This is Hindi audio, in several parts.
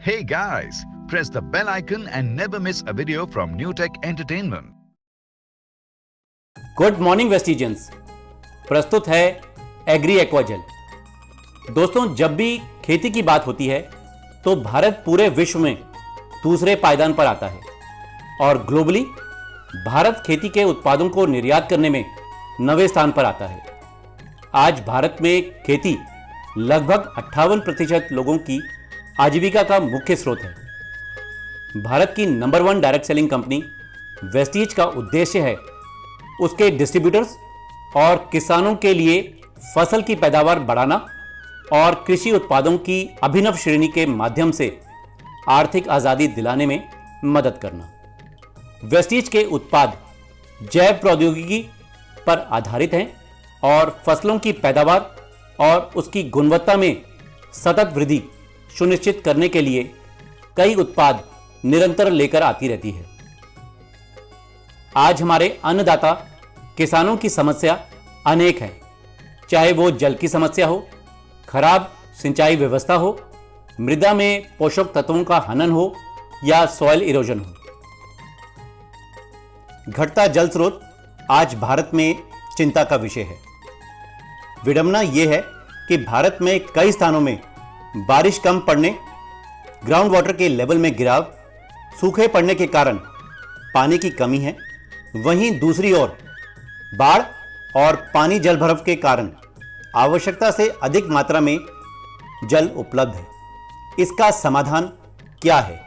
Hey guys, press the bell icon and never miss a video from New Tech Entertainment. Good morning वेस्टिजियंस। प्रस्तुत है एग्री एक्वाजेल। दोस्तों, जब भी खेती की बात होती है तो भारत पूरे विश्व में दूसरे पायदान पर आता है और ग्लोबली भारत खेती के उत्पादों को निर्यात करने में 9वें स्थान पर आता है। आज भारत में खेती लगभग 58% लोगों की आजीविका का मुख्य स्रोत है। भारत की number 1 direct selling company Vestige का उद्देश्य है उसके डिस्ट्रीब्यूटर्स और किसानों के लिए फसल की पैदावार बढ़ाना और कृषि उत्पादों की अभिनव श्रेणी के माध्यम से आर्थिक आज़ादी दिलाने में मदद करना। वेस्टीज के उत्पाद जैव प्रौद्योगिकी पर आधारित हैं और फसलों की पैदावार और उसकी गुणवत्ता में सतत वृद्धि सुनिश्चित करने के लिए कई उत्पाद निरंतर लेकर आती रहती है। आज हमारे अन्नदाता किसानों की समस्या अनेक है, चाहे वो जल की समस्या हो, खराब सिंचाई व्यवस्था हो, मृदा में पोषक तत्वों का हनन हो या सॉइल इरोजन हो। घटता जल स्रोत आज भारत में चिंता का विषय है। विडंबना यह है कि भारत में कई स्थानों में बारिश कम पड़ने, ग्राउंड वाटर के लेवल में गिराव, सूखे पड़ने के कारण पानी की कमी है। वहीं दूसरी ओर बाढ़ और पानी जलभराव के कारण आवश्यकता से अधिक मात्रा में जल उपलब्ध है। इसका समाधान क्या है?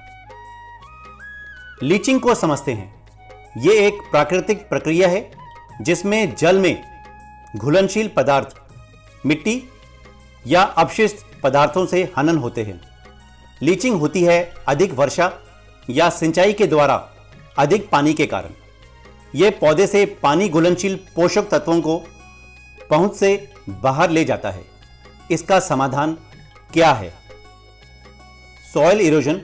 लीचिंग को समझते हैं। यह एक प्राकृतिक प्रक्रिया है जिसमें जल में घुलनशील पदार्थ, मिट्टी या अपशिष्ट पदार्थों से हनन होते हैं। लीचिंग होती है अधिक वर्षा या सिंचाई के द्वारा अधिक पानी के कारण। यह पौधे से पानी घुलनशील पोषक तत्वों को पहुंच से बाहर ले जाता है। इसका समाधान क्या है? सॉइल इरोजन,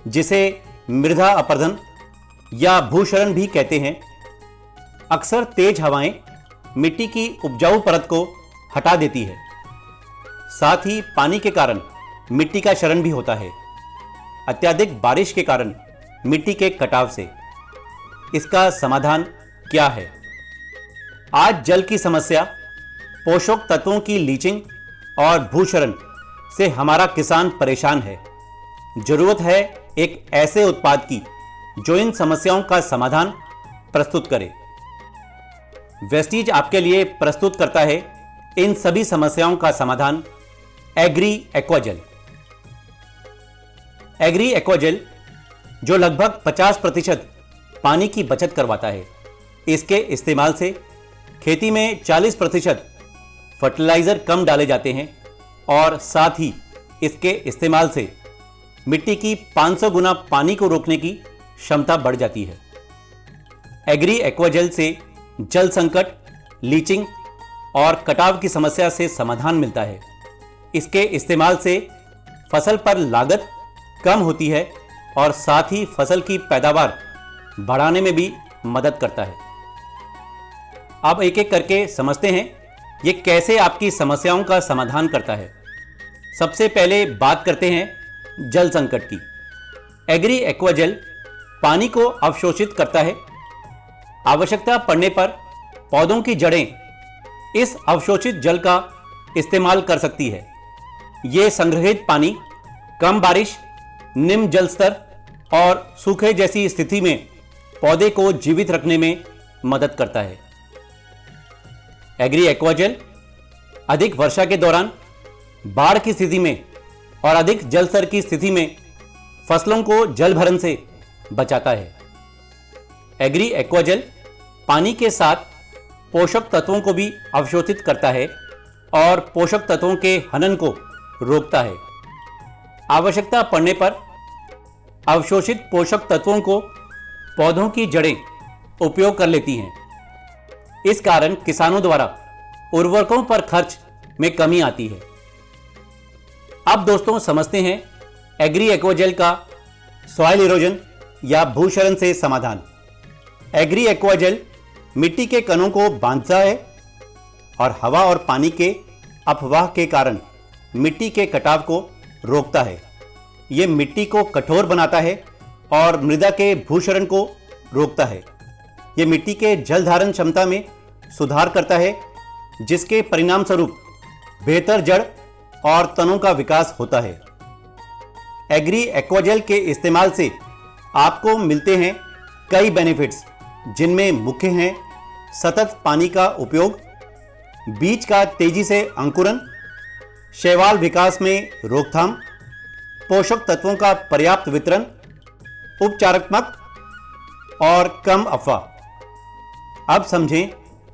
जिसे मृदा अपरदन या भूक्षरण भी कहते हैं। अक्सर तेज हवाएं मिट्टी की उपजाऊ परत को हटा देती है। साथ ही पानी के कारण मिट्टी का क्षरण भी होता है, अत्यधिक बारिश के कारण मिट्टी के कटाव से। इसका समाधान क्या है? आज जल की समस्या, पोषक तत्वों की लीचिंग और भूक्षरण से हमारा किसान परेशान है। जरूरत है एक ऐसे उत्पाद की जो इन समस्याओं का समाधान प्रस्तुत करे। वेस्टीज आपके लिए प्रस्तुत करता है इन सभी समस्याओं का समाधान, एग्री एक्वाजेल। एग्री एक्वाजेल जो लगभग 50% पानी की बचत करवाता है। इसके इस्तेमाल से खेती में 40% फर्टिलाइजर कम डाले जाते हैं और साथ ही इसके इस्तेमाल से मिट्टी की 500 गुना पानी को रोकने की क्षमता बढ़ जाती है। एग्री एक्वाजेल से जल संकट, लीचिंग और कटाव की समस्या से समाधान मिलता है। इसके इस्तेमाल से फसल पर लागत कम होती है और साथ ही फसल की पैदावार बढ़ाने में भी मदद करता है। अब एक एक करके समझते हैं ये कैसे आपकी समस्याओं का समाधान करता है। सबसे पहले बात करते हैं जल संकट की। एग्री एक्वाजेल पानी को अवशोषित करता है। आवश्यकता पड़ने पर पौधों की जड़ें इस अवशोषित जल का इस्तेमाल कर सकती है। यह संग्रहित पानी कम बारिश, निम्न जल स्तर और सूखे जैसी स्थिति में पौधे को जीवित रखने में मदद करता है। एग्री एक्वाजेल अधिक वर्षा के दौरान, बाढ़ की स्थिति में और अधिक जल स्तर की स्थिति में फसलों को जल भरण से बचाता है। एग्री एक्वाजेल पानी के साथ पोषक तत्वों को भी अवशोषित करता है और पोषक तत्वों के हनन को रोकता है। आवश्यकता पड़ने पर अवशोषित पोषक तत्वों को पौधों की जड़ें उपयोग कर लेती हैं। इस कारण किसानों द्वारा उर्वरकों पर खर्च में कमी आती है। अब दोस्तों समझते हैं एग्री एक्वाजेल का सॉइल इरोजन या भूक्षरण से समाधान। एग्री एक्वाजेल मिट्टी के कणों को बांधता है और हवा और पानी के अपवाह के कारण मिट्टी के कटाव को रोकता है। ये मिट्टी को कठोर बनाता है और मृदा के भूक्षरण को रोकता है। ये मिट्टी के जल धारण क्षमता में सुधार करता है, जिसके परिणाम स्वरूप बेहतर जड़ और तनों का विकास होता है। एग्री एक्वाजेल के इस्तेमाल से आपको मिलते हैं कई बेनिफिट्स, जिनमें मुख्य हैं सतत पानी का उपयोग, बीज का तेजी से अंकुरन, शैवाल विकास में रोकथाम, पोषक तत्वों का पर्याप्त वितरण, उपचारात्मक और कम अफवाह। अब समझें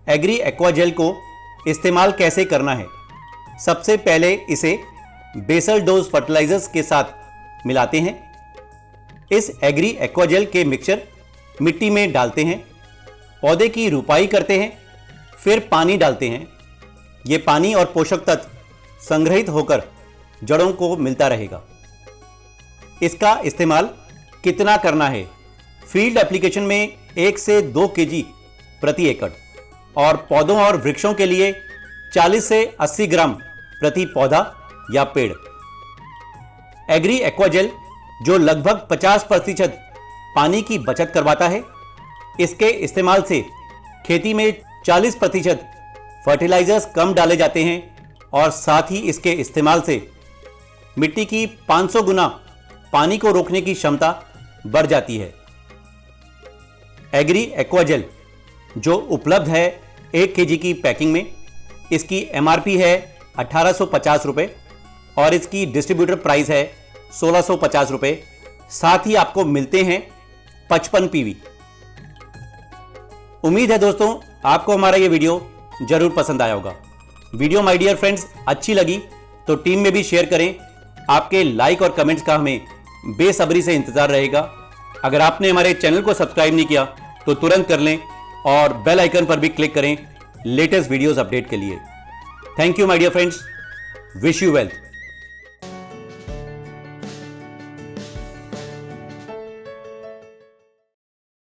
एग्री एक्वाजेल को इस्तेमाल कैसे करना है। सबसे पहले इसे बेसल डोज फर्टिलाइजर्स के साथ मिलाते हैं। इस एग्री एक्वाजेल के मिक्सचर मिट्टी में डालते हैं, पौधे की रुपाई करते हैं, फिर पानी डालते हैं। ये पानी और पोषक तत्व संग्रहित होकर जड़ों को मिलता रहेगा। इसका इस्तेमाल कितना करना है? फील्ड एप्लीकेशन में 1 से 2 केजी प्रति एकड़ और पौधों और वृक्षों के लिए 40 से 80 ग्राम प्रति पौधा या पेड़। एग्री एक्वाजेल जो लगभग 50% पानी की बचत करवाता है, इसके इस्तेमाल से खेती में 40% फर्टिलाइजर्स कम डाले जाते हैं और साथ ही इसके इस्तेमाल से मिट्टी की 500 गुना पानी को रोकने की क्षमता बढ़ जाती है। एग्री एक्वाजेल जो उपलब्ध है 1 केजी की पैकिंग में, इसकी MRP है 1850 रुपये और इसकी डिस्ट्रीब्यूटर प्राइस है 1650 रुपये। साथ ही आपको मिलते हैं 55 PV। उम्मीद है दोस्तों आपको हमारा ये वीडियो जरूर पसंद आया होगा। वीडियो माय डियर फ्रेंड्स अच्छी लगी तो टीम में भी शेयर करें। आपके लाइक और कमेंट्स का हमें बेसब्री से इंतजार रहेगा। अगर आपने हमारे चैनल को सब्सक्राइब नहीं किया तो तुरंत कर लें और बेल आइकन पर भी क्लिक करें लेटेस्ट वीडियोस अपडेट के लिए। Thank you my dear friends, wish you wealth.